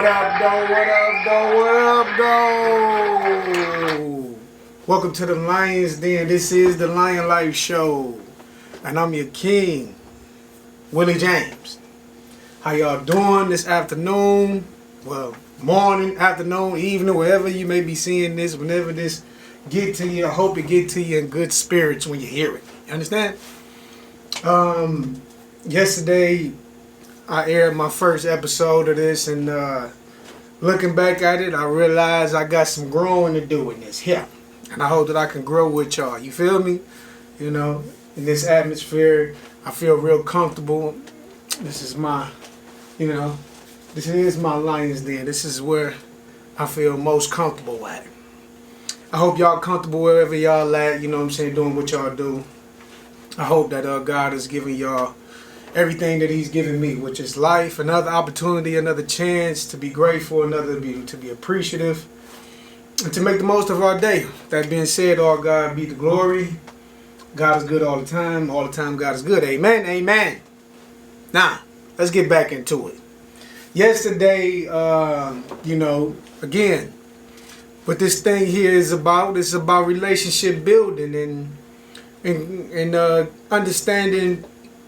up, though? What up, though? What up, though? Welcome to the Lion's Den. This is the Lion Life Show. And I'm your king, WillyJames. How y'all doing this afternoon? Well, morning, afternoon, evening, wherever you may be seeing this, whenever this get to you, I hope it get to you in good spirits when you hear it. You understand? Yesterday, I aired my first episode of this, and looking back at it, I realized I got some growing to do in this here. And I hope that I can grow with y'all. You feel me? You know, in this atmosphere, I feel real comfortable. This is my, this is my Lion's Den. This is where I feel most comfortable at. I hope y'all comfortable wherever y'all at, you know what I'm saying, doing what y'all do. I hope that God is giving y'all everything that He's given me, which is life, another opportunity, another chance to be grateful, to be appreciative, and to make the most of our day. That being said, all God be the glory. God is good all the time. All the time God is good. Amen. Amen. Now, let's get back into it. Yesterday, again, what this thing here is about, it's about relationship building and understanding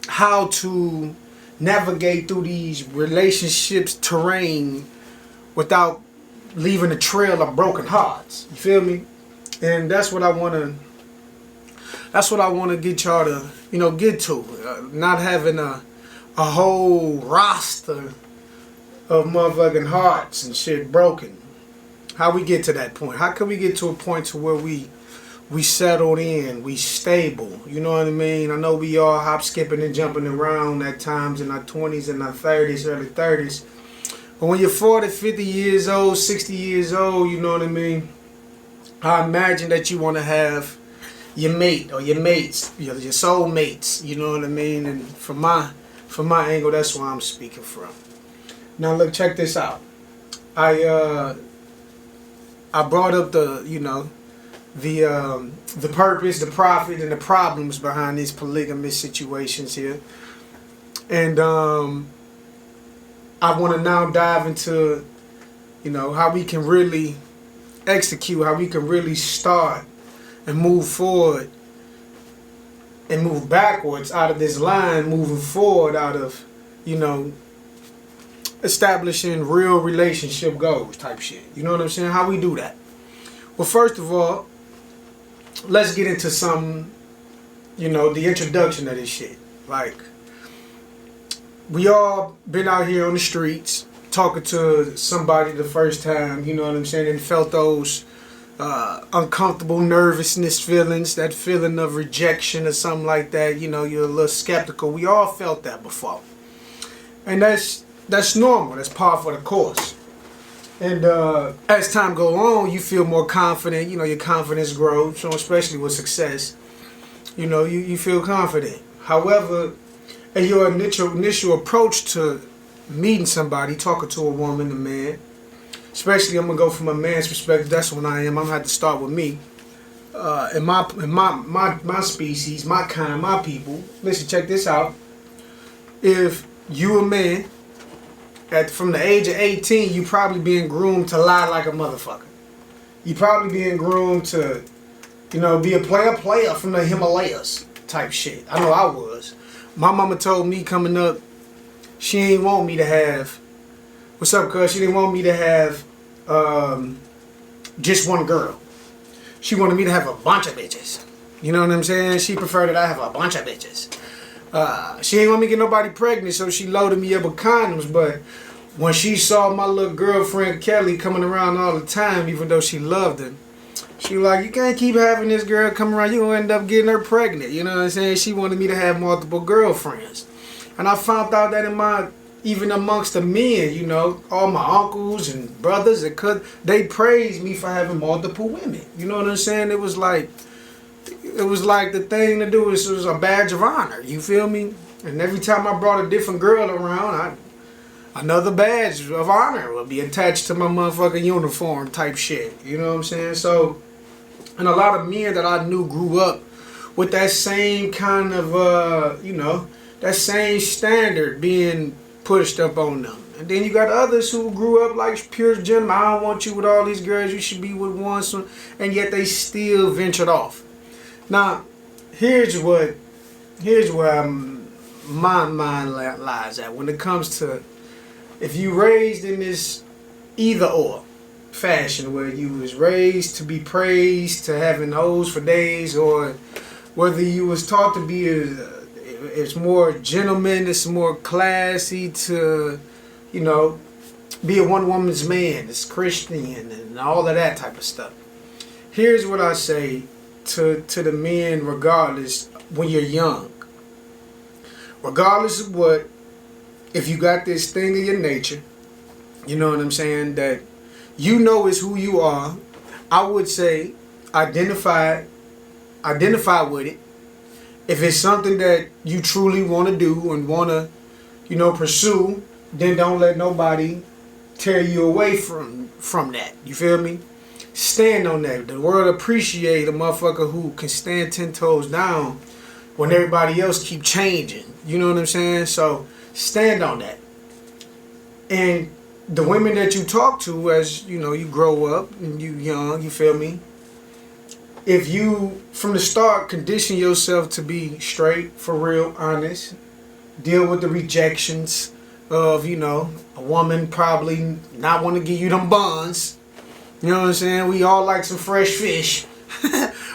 how to navigate through these relationships terrain without leaving a trail of broken hearts. You feel me? And that's what I want to get y'all to, get to. Not having a whole roster of motherfucking hearts and shit broken. How we get to that point? How can we get to a point to where we settled in, we stable, you know what I mean? I know we all hop, skipping, and jumping around at times in our 20s and our 30s, early 30s. But when you're 40, 50 years old, 60 years old, you know what I mean? I imagine that you want to have your mate or your mates, your soul mates, you know what I mean? And from my angle, that's where I'm speaking from. Now look, check this out. I brought up the purpose, the profit, and the problems behind these polygamous situations here. And I want to now dive into, how we can really execute, how we can really start and move forward and move backwards out of this line, moving forward out of, establishing real relationship goals type shit. You know what I'm saying? How we do that? Well, first of all, let's get into some, the introduction of this shit. Like, we all been out here on the streets talking to somebody the first time, you know what I'm saying, and felt those uncomfortable nervousness feelings, that feeling of rejection or something like that. You're a little skeptical. We all felt that before. And that's normal. That's par for the course. And as time goes on, you feel more confident. Your confidence grows. So especially with success, you feel confident. However, in your initial approach to meeting somebody, talking to a woman, a man, especially I'm gonna go from a man's perspective. That's when I am. I'm gonna have to start with me. In my species, my kind, my people. Listen, check this out. If you a man, from the age of 18, you probably being groomed to lie like a motherfucker. You probably being groomed to, be a player from the Himalayas type shit. I know I was. My mama told me coming up, she ain't want me to have, what's up, cuz? She didn't want me to have just one girl. She wanted me to have a bunch of bitches. You know what I'm saying? She preferred that I have a bunch of bitches. She didn't want me to get nobody pregnant, so she loaded me up with condoms. But when she saw my little girlfriend Kelly coming around all the time, even though she loved him, she was like, you can't keep having this girl come around. You're going to end up getting her pregnant. You know what I'm saying? She wanted me to have multiple girlfriends. And I found out that even amongst the men, all my uncles and brothers, they praised me for having multiple women. You know what I'm saying? It was like the thing to do. It was a badge of honor. You feel me? And every time I brought a different girl around, another badge of honor would be attached to my motherfucking uniform type shit. You know what I'm saying? So, and a lot of men that I knew grew up with that same kind of, that same standard being pushed up on them. And then you got others who grew up like pure gentlemen. I don't want you with all these girls. You should be with one. And yet they still ventured off. Now, here's where my mind lies at when it comes to if you raised in this either or fashion where you was raised to be praised, to having hoes for days, or whether you was taught to be it's more gentleman, it's more classy to, you know, be a one woman's man, it's Christian and all of that type of stuff. Here's what I say to the men, regardless, when you're young. Regardless of what, if you got this thing in your nature, you know what I'm saying, that you know is who you are, I would say identify with it. If it's something that you truly want to do and want to, you know, pursue, then don't let nobody tear you away from that. You feel me? Stand on that. The world appreciate a motherfucker who can stand 10 toes down when everybody else keep changing. You know what I'm saying? So stand on that. And the women that you talk to as, you know, you grow up and you young, you feel me? If you, from the start, condition yourself to be straight, for real, honest, deal with the rejections of, you know, a woman probably not want to give you them buns. You know what I'm saying? We all like some fresh fish.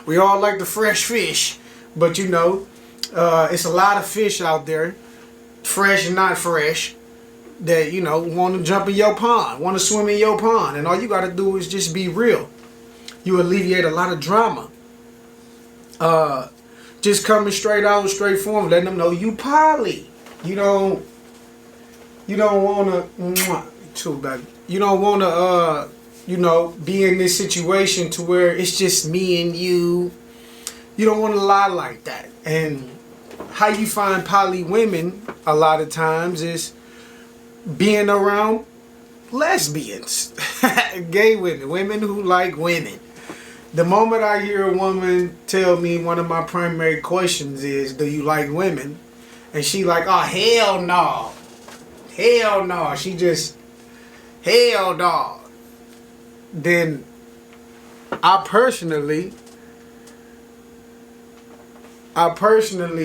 We all like the fresh fish. But, you know, it's a lot of fish out there, fresh and not fresh, that, you know, want to jump in your pond, want to swim in your pond. And all you got to do is just be real. You alleviate a lot of drama. Just coming straight out, straight forward, letting them know you poly. You don't want to, you don't want to, you know, be in this situation to where it's just me and you. You don't want to lie like that. And how you find poly women a lot of times is being around lesbians, gay women, women who like women. The moment I hear a woman tell me one of my primary questions is, do you like women? And she like, oh, hell no. Hell no. She just, hell no. Then I personally,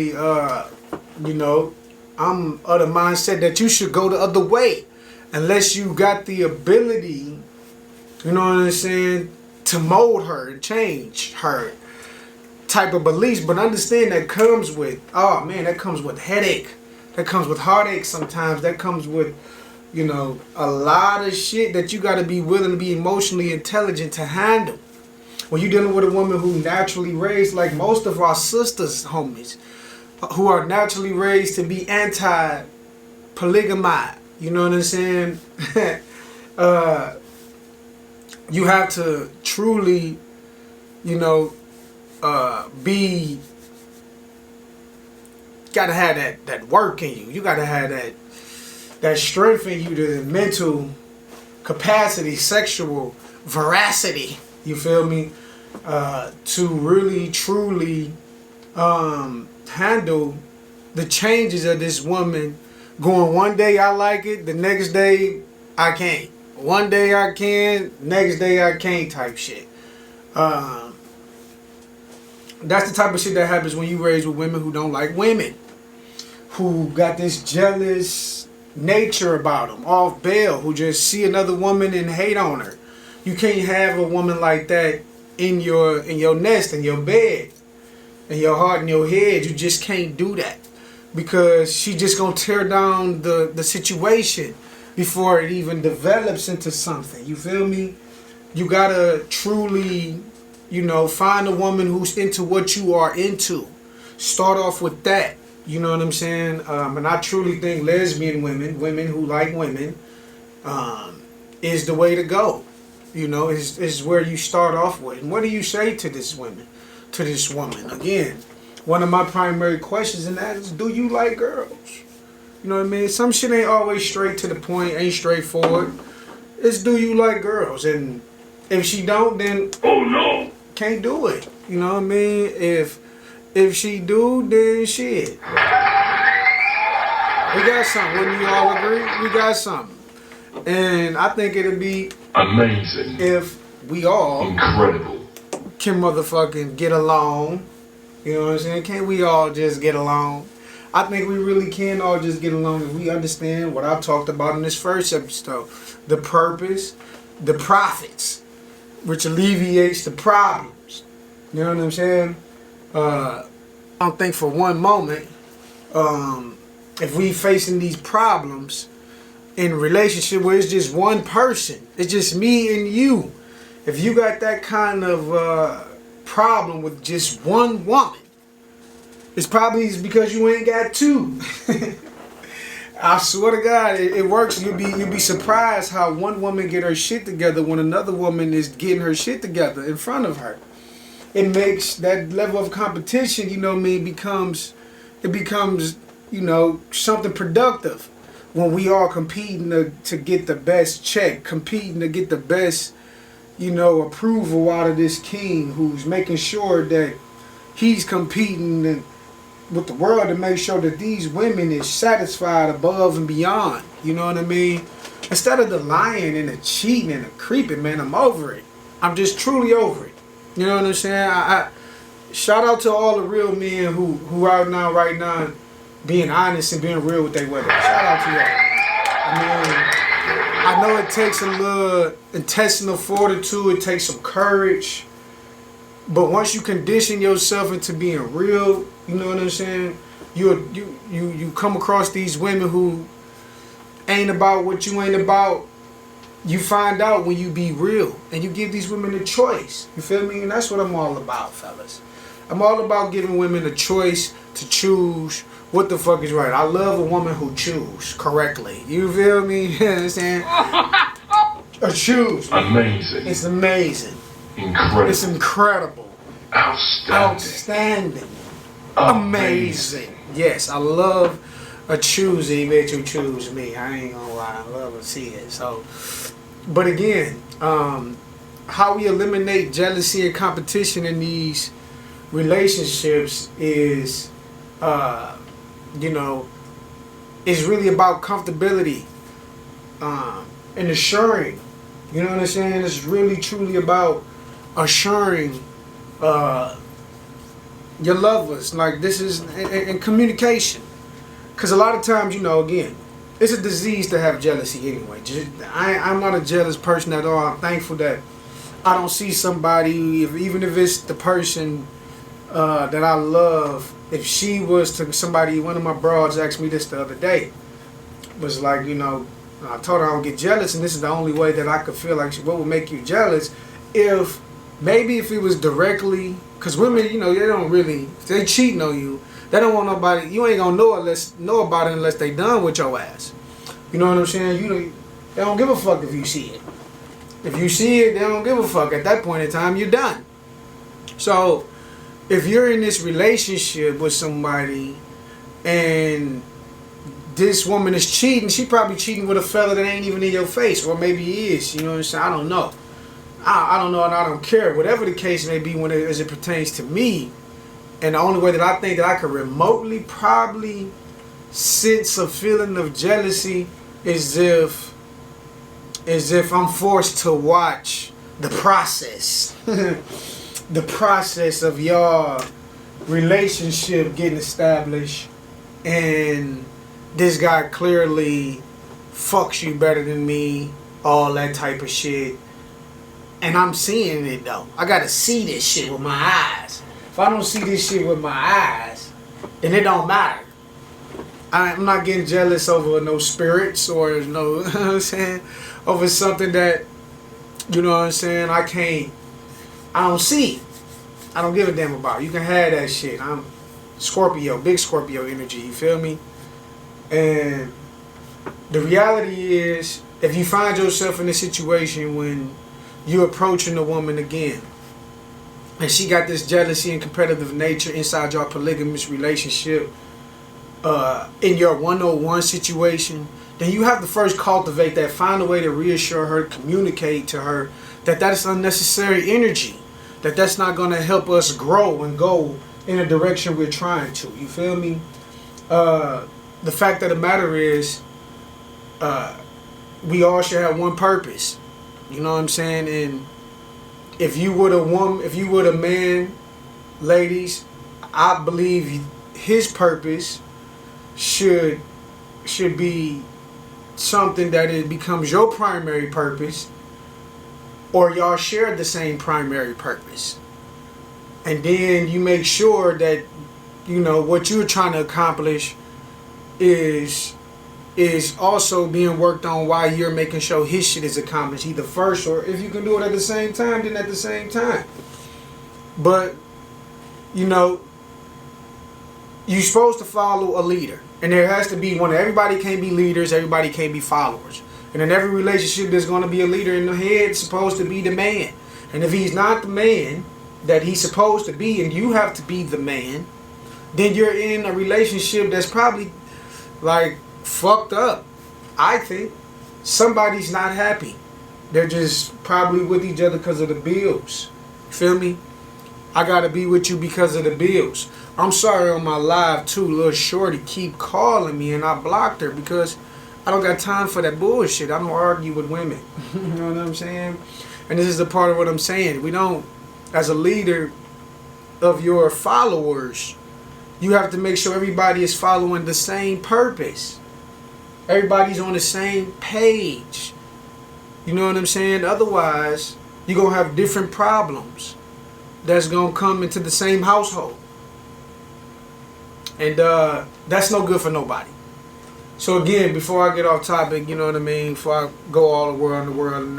you know, I'm of the mindset that you should go the other way unless you got the ability, you know what I'm saying, to mold her and change her type of beliefs. But understand that comes with, oh man, that comes with headache. That comes with heartache sometimes. That comes with, you know, a lot of shit that you got to be willing to be emotionally intelligent to handle. When you're dealing with a woman who naturally raised, like most of our sisters, homies, who are naturally raised to be anti-polygamy, you know what I'm saying? You have to truly, you know, gotta have that work in you. You gotta have that strength in you, the mental capacity, sexual veracity, you feel me? To really, truly handle the changes of this woman going one day I like it, the next day I can't. One day I can, next day I can't type shit. That's the type of shit that happens when you raise with women who don't like women. Who got this jealous nature about them, off bail, who just see another woman and hate on her. You can't have a woman like that in your nest, in your bed, in your heart, in your head. You just can't do that. Because she just gonna tear down the situation before it even develops into something. You feel me? You gotta truly, you know, find a woman who's into what you are into. Start off with that. You know what I'm saying? And I truly think lesbian women who like women, is the way to go. You know, is where you start off with. And what do you say to this woman? Again, one of my primary questions in that is, do you like girls? You know what I mean? Some shit ain't always straight to the point, ain't straightforward. It's, do you like girls? And if she don't, then oh no, can't do it. You know what I mean? If she do, then shit. We got something. Wouldn't you all agree? We got something. And I think it'd be amazing if we all incredible can motherfucking get along. You know what I'm saying? Can't we all just get along? I think we really can all just get along if we understand what I talked about in this first episode. The purpose, the profits, which alleviates the problems. You know what I'm saying? I don't think for one moment, if we facing these problems in a relationship where it's just one person, it's just me and you. If you got that kind of problem with just one woman, it's probably because you ain't got two. I swear to God, it works. You'll be surprised how one woman get her shit together when another woman is getting her shit together in front of her. It makes that level of competition, you know what I mean, becomes, you know, something productive when we are competing to get the best check, competing to get the best, you know, approval out of this king who's making sure that he's competing with the world to make sure that these women is satisfied above and beyond. You know what I mean? Instead of the lying and the cheating and the creeping, man, I'm over it. I'm just truly over it. You know what I'm saying? I shout out to all the real men who out now right now being honest and being real with their women. Shout out to y'all. I mean, I know it takes a little intestinal fortitude, it takes some courage. But once you condition yourself into being real, you know what I'm saying? You come across these women who ain't about what you ain't about. You find out when you be real, and you give these women a choice. You feel me? And that's what I'm all about, fellas. I'm all about giving women a choice to choose what the fuck is right. I love a woman who choose correctly. You feel me? You know what I'm saying? Or choose. Amazing. It's amazing. Incredible. It's incredible. Outstanding. Amazing. Yes, I love a choosy bitch who choose me. I ain't gonna lie. I love to see it. So, but again, how we eliminate jealousy and competition in these relationships is, you know, is really about comfortability and assuring. You know what I'm saying? It's really truly about assuring your lovers. Like, this is in communication. Because a lot of times, you know, again, it's a disease to have jealousy anyway. I'm not a jealous person at all. I'm thankful that I don't see somebody, even if it's the person that I love, if she was to somebody, one of my broads asked me this the other day, was like, you know, I told her I don't get jealous, and this is the only way that I could feel like, what would make you jealous if it was directly, because women, you know, they don't really, if they cheating on you, they don't want nobody, you ain't gonna know about it unless they done with your ass. You know what I'm saying? They don't give a fuck if you see it. If you see it, they don't give a fuck. At that point in time, you're done. So, if you're in this relationship with somebody and this woman is cheating, she probably cheating with a fella that ain't even in your face, or maybe he is. You know what I'm saying? I don't know. I don't know, and I don't care. Whatever the case may be, as it pertains to me, and the only way that I think that I could remotely probably sense a feeling of jealousy is if I'm forced to watch the process, the process of y'all relationship getting established, and this guy clearly fucks you better than me, all that type of shit. And I'm seeing it though. I gotta see this shit with my eyes. If I don't see this shit with my eyes, then it don't matter. I'm not getting jealous over no spirits or no, you know what I'm saying, over something that, you know what I'm saying, I don't see. I don't give a damn about. You can have that shit. I'm Scorpio, big Scorpio energy, you feel me? And the reality is, if you find yourself in a situation when you're approaching a woman again, and she got this jealousy and competitive nature inside your polygamous relationship, in your 101 situation, then you have to first cultivate that. Find a way to reassure her, communicate to her that is unnecessary energy, that's not going to help us grow and go in a direction we're trying to. You feel me? The fact of the matter is, we all should have one purpose. You know what I'm saying? And if you were a woman, if you were a man, ladies, I believe his purpose should be something that it becomes your primary purpose, or y'all share the same primary purpose. And then you make sure that, you know, what you're trying to accomplish is also being worked on while you're making sure his shit is accomplished, either first, or if you can do it at the same time, then at the same time. But, you know, you're supposed to follow a leader. And there has to be one. Everybody can't be leaders. Everybody can't be followers. And in every relationship, there's going to be a leader in the head supposed to be the man. And if he's not the man that he's supposed to be, and you have to be the man, then you're in a relationship that's probably like fucked up. I think somebody's not happy. They're just probably with each other because of the bills. Feel me? I gotta be with you because of the bills. I'm sorry, on my live too, little shorty keep calling me and I blocked her because I don't got time for that bullshit. I don't argue with women. You know what I'm saying? And this is the part of what I'm saying. We don't, as a leader of your followers, you have to make sure everybody is following the same purpose. Everybody's on the same page. You know what I'm saying? Otherwise, you're going to have different problems that's going to come into the same household. And that's no good for nobody. So again, before I get off topic, you know what I mean? Before I go all around the world,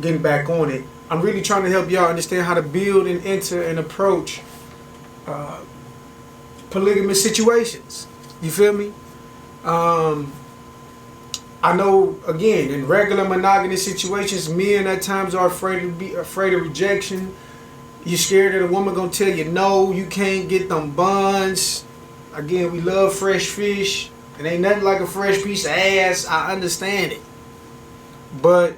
getting back on it, I'm really trying to help y'all understand how to build and enter and approach polygamous situations. You feel me? I know, again, in regular monogamous situations, men at times are afraid of rejection. You're scared that a woman gonna tell you no, you can't get them buns. Again, we love fresh fish. It ain't nothing like a fresh piece of ass. I understand it. But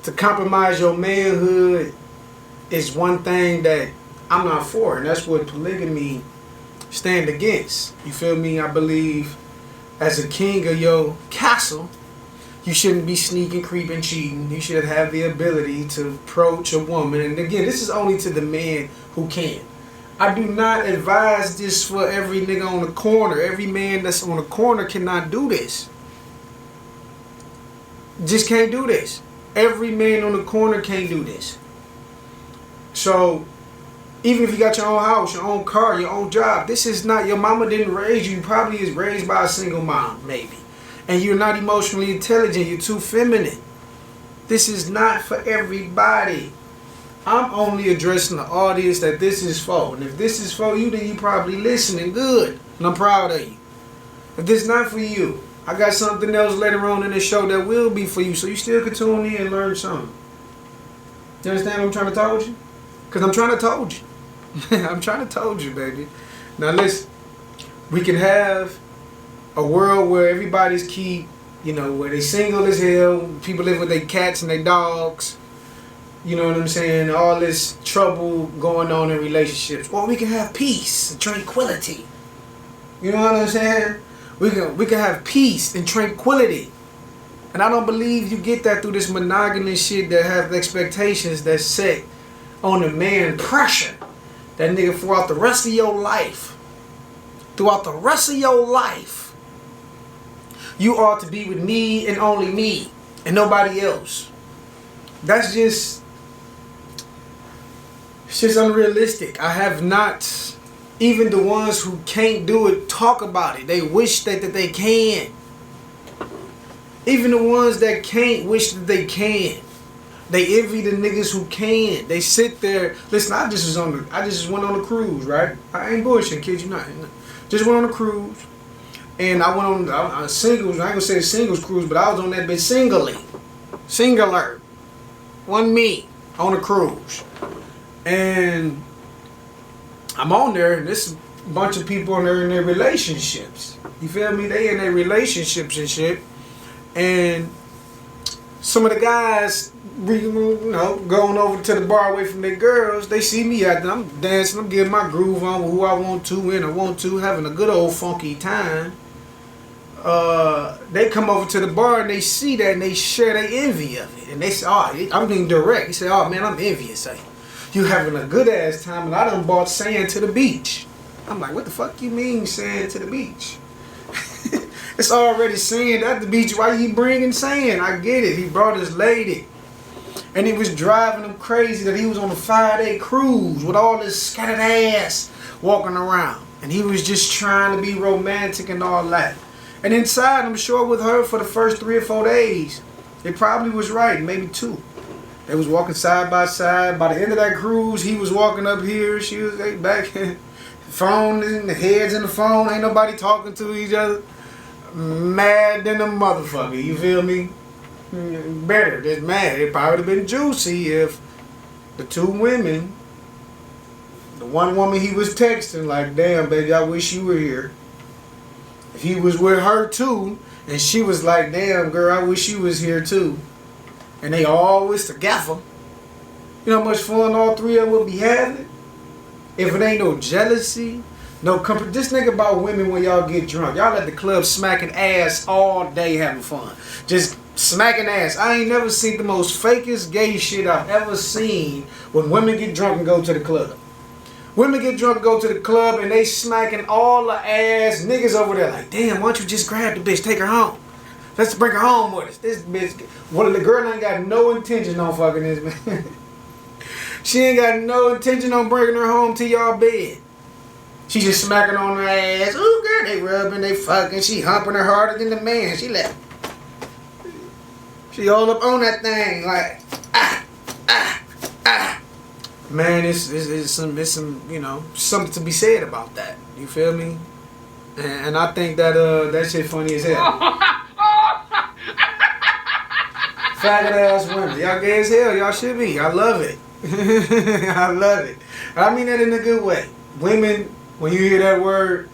to compromise your manhood is one thing that I'm not for, and that's what polygamy stand against. You feel me? I believe as a king of your castle, you shouldn't be sneaking, creeping, cheating. You should have the ability to approach a woman. And again, this is only to the man who can. I do not advise this for every nigga on the corner. Every man that's on the corner cannot do this. Just can't do this. Every man on the corner can't do this. So, even if you got your own house, your own car, your own job, this is not, your mama didn't raise you. You probably is raised by a single mom, maybe. And you're not emotionally intelligent. You're too feminine. This is not for everybody. I'm only addressing the audience that this is for. And if this is for you, then you probably listening good. And I'm proud of you. If this is not for you, I got something else later on in the show that will be for you. So you still can tune in and learn something. You understand what I'm trying to told you? Because I'm trying to told you. I'm trying to told you, baby. Now listen. We can have a world where everybody's keep, you know, where they single as hell. People live with their cats and their dogs. You know what I'm saying? All this trouble going on in relationships. Or we can have peace and tranquility. You know what I'm saying? We can have peace and tranquility. And I don't believe you get that through this monogamous shit that have expectations that's set on the man, pressure. That nigga throughout the rest of your life. Throughout the rest of your life. You ought to be with me and only me. And nobody else. That's just... It's just unrealistic. I have not... Even the ones who can't do it talk about it. They wish that they can. Even the ones that can't wish that they can. They envy the niggas who can. They sit there. Listen, I just went on a cruise, right? I ain't bullshitting, kid you not. Just went on a cruise. And I went on a singles. I ain't gonna say a singles cruise, but I was on that bitch singly. Singular. One me on a cruise. And I'm on there, and there's a bunch of people on there in their relationships. You feel me? They in their relationships and shit. And some of the guys, you know, going over to the bar away from their girls, they see me out there. I'm dancing, I'm getting my groove on with who I want to, when I want to, having a good old funky time. they come over to the bar and they see that and they share their envy of it. And they say, oh, I'm being direct. He said, oh man, I'm envious of you. You having a good ass time and I done bought sand to the beach. I'm like, what the fuck you mean sand to the beach? It's already sand at the beach. Why you bringing sand? I get it. He brought his lady. And he was driving him crazy that he was on a 5-day cruise with all this scattered ass walking around. And he was just trying to be romantic and all that. And inside, I'm sure with her for the first 3 or 4 days, it probably was right, maybe 2. They was walking side by side. By the end of that cruise, he was walking up here. She was back. Phone in the heads in the phone. Ain't nobody talking to each other. Mad than a motherfucker. You feel me? Better. Just mad. It probably would have been juicy if the 2 women, the one woman he was texting like, damn, baby, I wish you were here. If he was with her too, and she was like, damn, girl, I wish you was here too. And they always together. You know how much fun all 3 of them would be having? If it ain't no jealousy, no comfort. Just think about women when y'all get drunk. Y'all at the club smacking ass all day having fun. Just smacking ass. I ain't never seen the most fakest gay shit I've ever seen when women get drunk and go to the club. Women get drunk and go to the club and they smacking all the ass. Niggas over there like, damn, why don't you just grab the bitch, take her home. Let's bring her home with us. This bitch, well, the girl ain't got no intention on fucking this man. She ain't got no intention on bringing her home to y'all bed. She just smacking on her ass. Ooh, girl, they rubbing, they fucking. She humping her harder than the man. She left. She all up on that thing like, Man, it's some you know, something to be said about that. You feel me? And I think that that shit funny as hell. Faggot ass women, y'all gay as hell. Y'all should be. I love it. I love it. I mean that in a good way. Women, when you hear that word,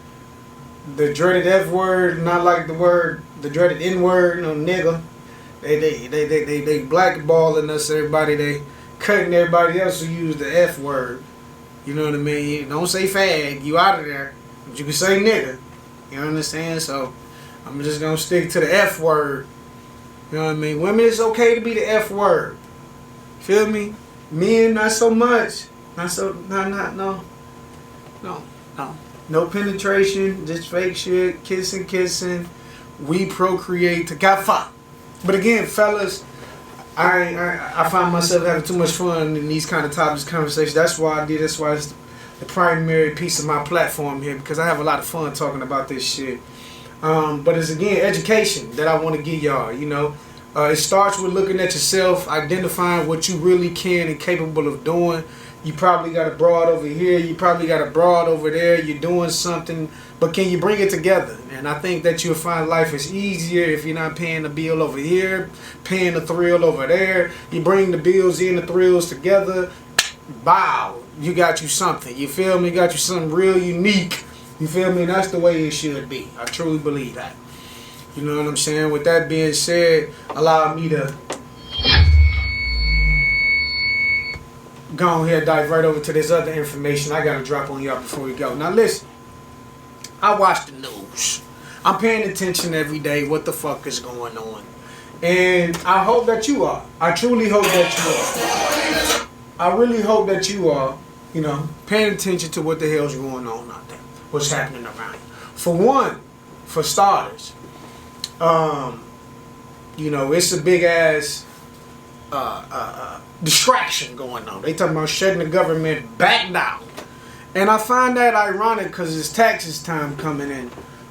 the dreaded F word, not like the dreaded N word, you know, nigga. They blackballing us. Everybody, they cutting everybody else who use the F word. You know what I mean? Don't say fag. You out of there. But you can say nigga. You understand? So I'm just gonna stick to the F word. You know what I mean? Women, it's okay to be the F word. Feel me? Men, not so much. No. No penetration, just fake shit, kissing. We procreate together. But again, fellas, I find myself having too much fun in these kind of topics, conversations. That's why I did. That's why it's the primary piece of my platform here, because I have a lot of fun talking about this shit. But it's again education that I want to give y'all. You know, it starts with looking at yourself, identifying what you really can and capable of doing. You probably got a broad over here. You probably got a broad over there. You're doing something, but can you bring it together? And I think that you'll find life is easier if you're not paying the bill over here, paying the thrill over there. You bring the bills and the thrills together. Bow, you got you something. You feel me? You got you something real unique. You feel me? And that's the way it should be. I truly believe that. You know what I'm saying? With that being said, allow me to go ahead and dive right over to this other information I got to drop on y'all before we go. Now listen, I watch the news. I'm paying attention every day what the fuck is going on. And I hope that you are. I truly hope that you are. I really hope that you are, you know, paying attention to what the hell's going on out there. What's happening around you. For one, for starters, you know, it's a big ass distraction going on. They talking about shutting the government back down. And I find that ironic because it's taxes time coming in.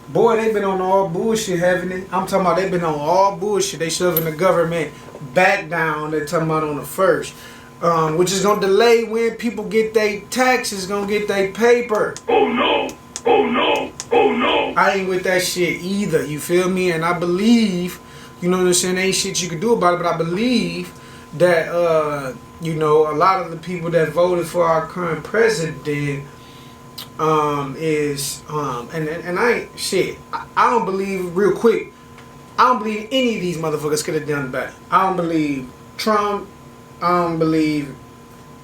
Boy, they've been on all bullshit, haven't they? I'm talking about they've been on all bullshit. They shoving the government back down. They're talking about on the 1st. Which is going to delay when people get their taxes, going to get their paper. Oh no. Oh no. Oh no. I ain't with that shit either. You feel me? And I believe, you know what I'm saying, ain't shit you can do about it, but I believe that, you know, a lot of the people that voted for our current president is, and I ain't, shit, I don't believe, real quick, I don't believe any of these motherfuckers could have done better. I don't believe Trump. I don't believe,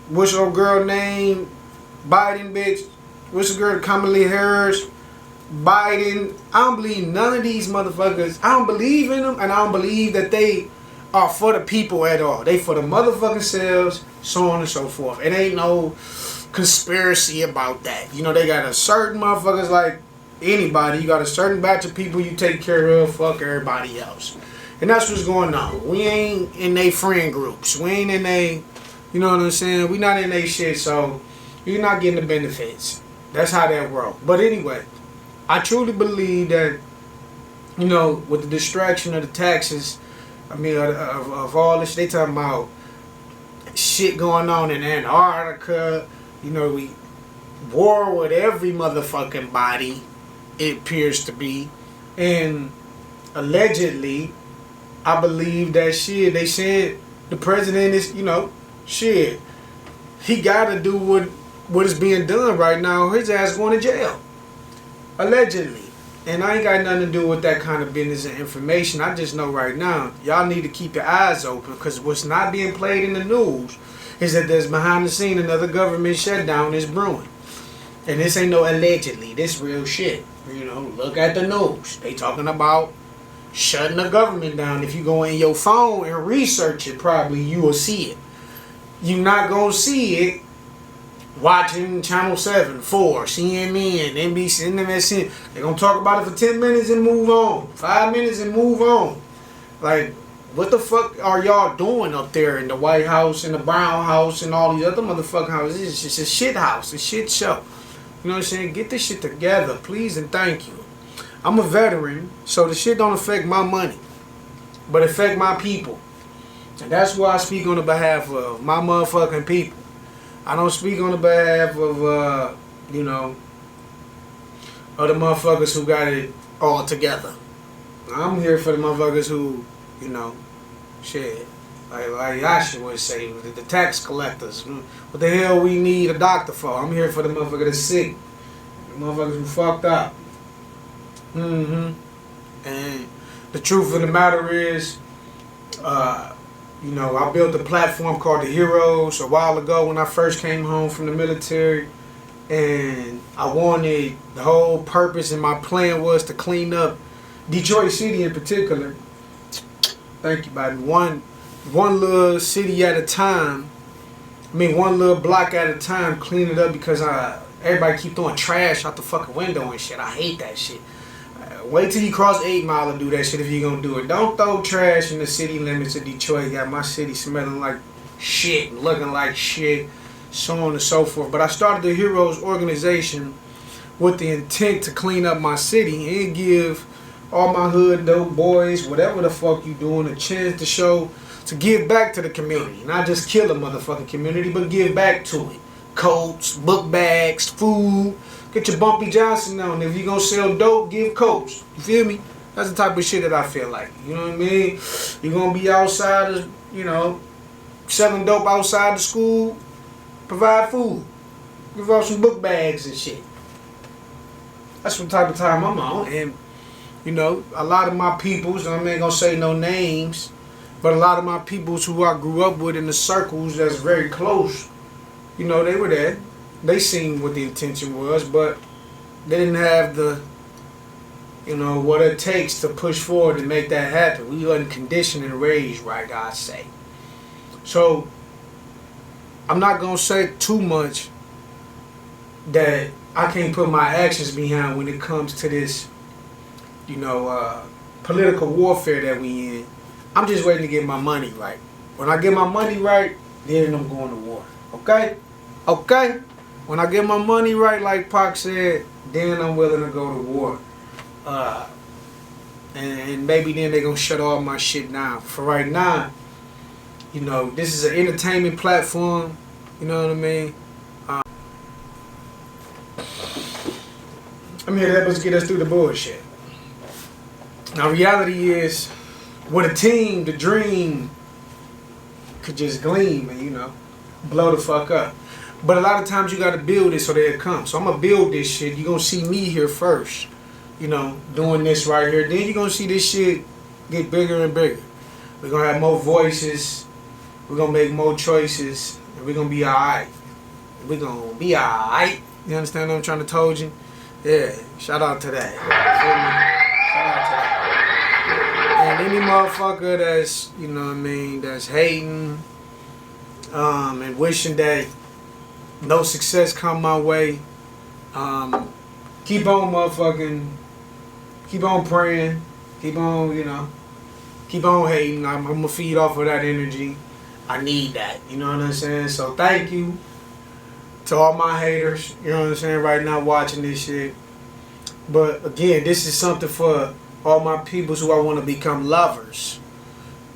what's your girl name? Biden, bitch. What's the girl? Kamala Harris. Biden, I don't believe none of these motherfuckers. I don't believe in them, and I don't believe that they are for the people at all. They for the motherfucking selves, so on and so forth. It ain't no conspiracy about that. You know, they got a certain motherfuckers like anybody. You got a certain batch of people you take care of, fuck everybody else. And that's what's going on. We ain't in they friend groups. We ain't in they, you know what I'm saying? We not in they shit, so you're not getting the benefits. That's how that works. But anyway, I truly believe that, you know, with the distraction of the taxes, I mean, of all this, they talking about shit going on in Antarctica. You know, we war with every motherfucking body, it appears to be. And allegedly, I believe that shit, they said the president is, you know, shit, he gotta do what is being done right now. His ass going to jail. Allegedly. And I ain't got nothing to do with that kind of business and information. I just know right now, y'all need to keep your eyes open, because what's not being played in the news is that there's behind the scene another government shutdown is brewing. And this ain't no allegedly. This real shit. You know, look at the news. They talking about shutting the government down. If you go in your phone and research it, probably you will see it. You're not going to see it watching Channel 7, 4, CNN, NBC, MSN. They're going to talk about it for 10 minutes and move on. 5 minutes and move on. Like, what the fuck are y'all doing up there in the White House and the Brown House and all these other motherfucking houses? It's just a shit house, a shit show. You know what I'm saying? Get this shit together, please and thank you. I'm a veteran, so the shit don't affect my money, but affect my people. And that's why I speak on the behalf of my motherfucking people. I don't speak on the behalf of, you know, other motherfuckers who got it all together. I'm here for the motherfuckers who, you know, shit, like Yasha would say, the tax collectors. What the hell we need a doctor for? I'm here for the motherfucker that's sick. The motherfuckers who fucked up. And the truth of the matter is, you know, I built a platform called The Heroes a while ago when I first came home from the military. And I wanted, the whole purpose and my plan was to clean up Detroit City in particular. Thank you, baby. One little city at a time. I mean, one little block at a time, clean it up, because everybody keep throwing trash out the fucking window and shit. I hate that shit. Wait till you cross 8 Mile and do that shit if you're gonna do it. Don't throw trash in the city limits of Detroit. Got my city smelling like shit, looking like shit, so on and so forth. But I started the Heroes organization with the intent to clean up my city and give all my hood dope boys, whatever the fuck you doing, a chance to show, to give back to the community. Not just kill a motherfucking community, but give back to it. Coats, book bags, food. Get your Bumpy Johnson on. If you gonna sell dope, give coats. You feel me? That's the type of shit that I feel like. You know what I mean? You're gonna be outside, you know, selling dope outside the school. Provide food. Give out some book bags and shit. That's what type of time I'm on. And, you know, a lot of my peoples, and I ain't gonna say no names, but a lot of my peoples who I grew up with in the circles that's very close, you know, they were there. They seen what the intention was, but they didn't have the, you know, what it takes to push forward and make that happen. We wasn't conditioned and raised right, I say. So, I'm not going to say too much that I can't put my actions behind when it comes to this, you know, political warfare that we in. I'm just waiting to get my money right. When I get my money right, then I'm going to war. Okay? Okay? When I get my money right, like Pac said, then I'm willing to go to war. And maybe then they're going to shut all my shit down. For right now, you know, this is an entertainment platform. You know what I mean? I'm here to help us get us through the bullshit. Now, reality is, with a team, the dream could just gleam and, you know, blow the fuck up. But a lot of times you got to build it so that it comes. So I'm going to build this shit. You're going to see me here first, you know, doing this right here. Then you're going to see this shit get bigger and bigger. We're going to have more voices. We're going to make more choices. And we're going to be all right. We're going to be all right. You understand what I'm trying to told you? Yeah, shout out to that. Feel me? Shout out to that. And any motherfucker that's, you know what I mean, that's hating, and wishing that no success come my way, keep on motherfucking, keep on praying, keep on, you know, keep on hating. I'm gonna feed off of that energy. I need that, you know what I'm saying? So thank you to all my haters, you know what I'm saying, right now watching this shit. But again, this is something for all my peoples who I want to become lovers.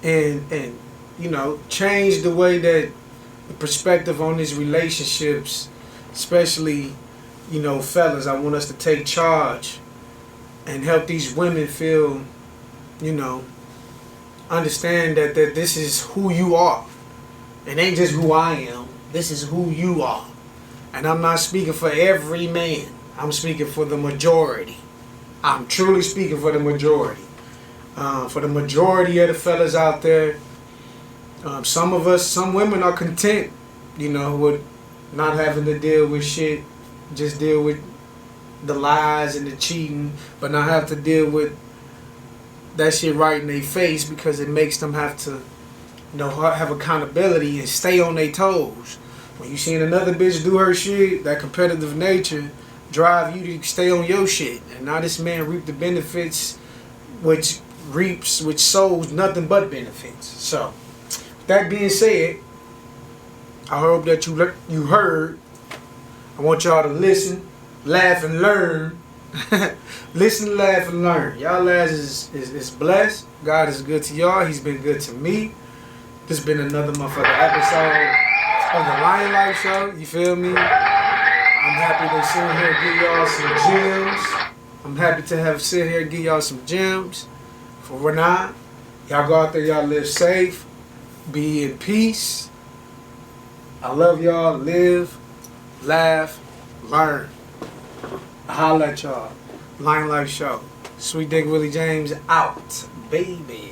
And you know, change the way that the perspective on these relationships, especially, you know, fellas, I want us to take charge and help these women feel, you know, understand that this is who you are. It ain't just who I am. This is who you are. And I'm not speaking for every man. I'm speaking for the majority. I'm truly speaking for the majority. For the majority of the fellas out there, some women are content, you know, with not having to deal with shit. Just deal with the lies and the cheating, but not have to deal with that shit right in their face, because it makes them have to, you know, have accountability and stay on their toes. When you seen another bitch do her shit, that competitive nature drive you to stay on your shit. And now this man reap the benefits, which sows nothing but benefits. So, that being said, I hope that you heard. I want y'all to listen, laugh, and learn. Listen, laugh, and learn. Y'all ass is blessed. God is good to y'all. He's been good to me. This has been another motherfucking episode of the Lion Life Show. You feel me? I'm happy to sit here and give y'all some gems. I'm happy to have sit here and give y'all some gems. For now, y'all go out there, y'all live safe, be in peace. I love y'all. Live, laugh, learn. Holla at y'all. Lion Life Show. Sweet Dick WillyJames out, baby.